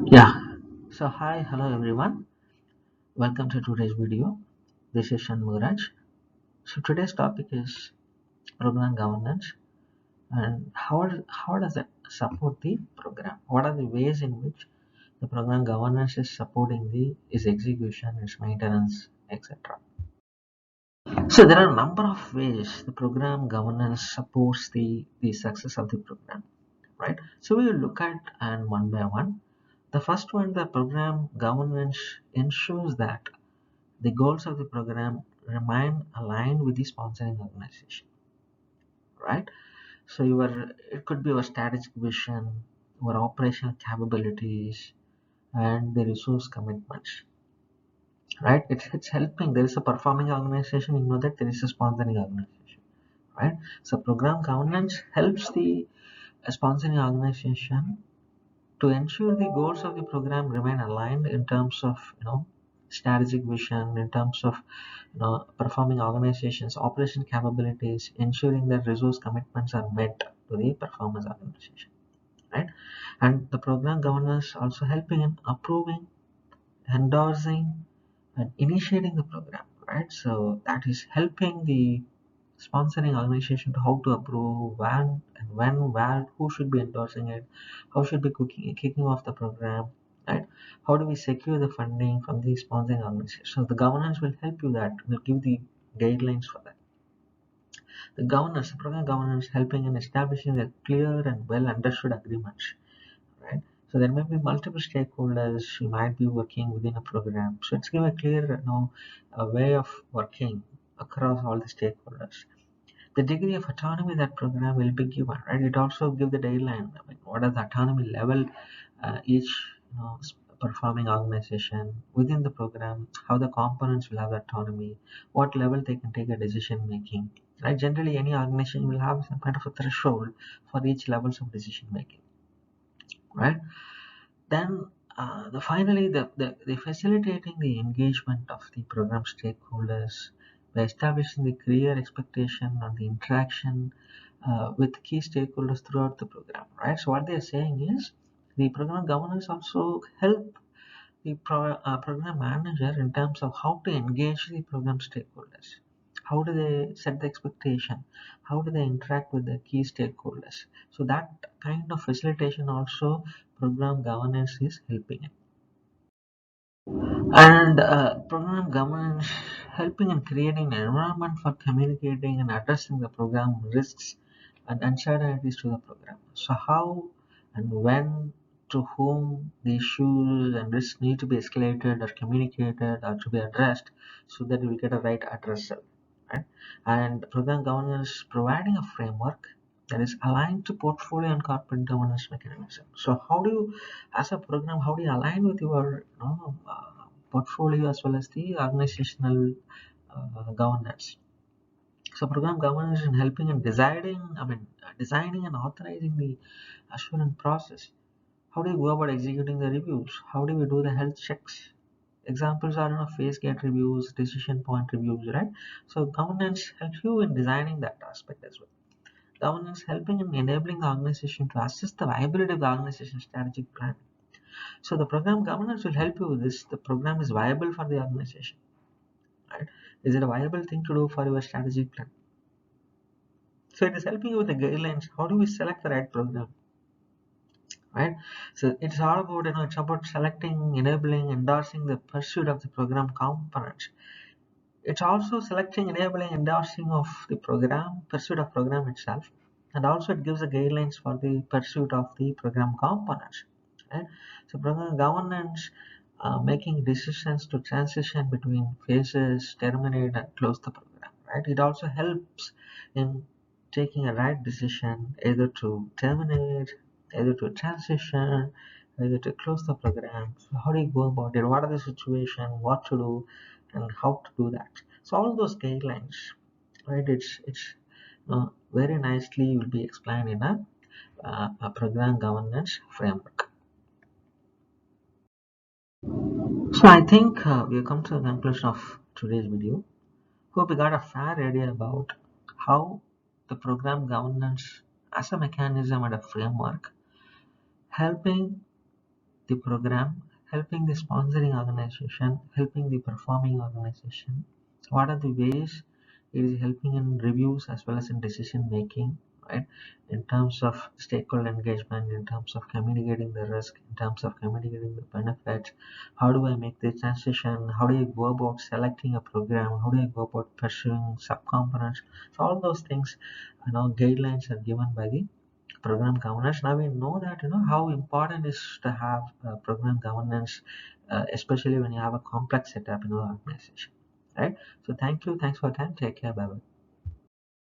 Yeah. So hi, hello everyone. Welcome to today's video. This is Shanmuraj. So today's topic is program governance and how does it support the program? What are the ways in which the program governance is supporting the its execution, its maintenance, etc. So there are a number of ways the program governance supports the success of the program, right? So we will look at and one by one. The first one, the program governance ensures that the goals of the program remain aligned with the sponsoring organization, right? So it could be your strategic vision, your operational capabilities, and the resource commitments, right? It's helping. There is a performing organization, you know that there is a sponsoring organization, right? So program governance helps the sponsoring organization to ensure the goals of the program remain aligned in terms of strategic vision, in terms of performing organizations operation capabilities, ensuring that resource commitments are met to the performance organization, right? And the program governance also helping in approving, endorsing, and initiating the program, right? So that is helping the sponsoring organization to how to approve when, where, who should be endorsing it, how should be kicking off the program, right? How do we secure the funding from the sponsoring organization? So the governance will help you that will give the guidelines for that. The governance, program governance, helping in establishing a clear and well understood agreements, right? So there may be multiple stakeholders you might be working within a program. So it's give a clear, a way of working across all the stakeholders. The degree of autonomy that program will be given, right? It also give the deadline. I mean, what is the autonomy level each performing organization within the program, how the components will have autonomy, what level they can take a decision making. Right? Generally, any organization will have some kind of a threshold for each levels of decision making. Right? Then finally the facilitating the engagement of the program stakeholders by establishing the clear expectation and the interaction with key stakeholders throughout the program, right? So what they are saying is the program governance also help the program manager in terms of how to engage the program stakeholders. How do they set the expectation? How do they interact with the key stakeholders? So that kind of facilitation also program governance is helping in. And program governance helping in creating an environment for communicating and addressing the program risks and uncertainties to the program. So how and when, to whom the issues and risks need to be escalated or communicated or to be addressed so that we get a right addressal, right? And program governance providing a framework that is aligned to portfolio and corporate governance mechanism. So how do you, as a program, how do you align with your portfolio as well as the organizational governance? So program governance is helping in designing and authorizing the assurance process. How do you go about executing the reviews? How do we do the health checks? Examples are phase gate reviews, decision point reviews, right? So governance helps you in designing that aspect as well. Governance helping in enabling the organization to assess the viability of the organization's strategic plan. So the program governance will help you with this. The program is viable for the organization, right? Is it a viable thing to do for your strategic plan? So it is helping you with the guidelines. How do we select the right program, right? So it's all about it's about selecting, enabling, endorsing the pursuit of the program components. It's also selecting, enabling, endorsing of the program, pursuit of program itself, and also it gives the guidelines for the pursuit of the program components. Right? So program governance, making decisions to transition between phases, terminate and close the program. Right? It also helps in taking a right decision, either to terminate, either to transition, either to close the program. So how do you go about it? What are the situation? What to do, and how to do that? So all those guidelines, right? It's very nicely will be explained in a program governance framework. So I think we have come to the conclusion of today's video. Hope we got a fair idea about how the program governance as a mechanism and a framework helping the program, helping the sponsoring organization, helping the performing organization. What are the ways it is helping in reviews as well as in decision making, right? In terms of stakeholder engagement, in terms of communicating the risk, in terms of communicating the benefits. How do I make the transition? How do I go about selecting a program? How do I go about pursuing subcomponents? So all those things, guidelines are given by the program governance. Now we know that how important is to have program governance, especially when you have a complex setup in your organization, right? So thank you, thanks for your time. Take care, bye bye.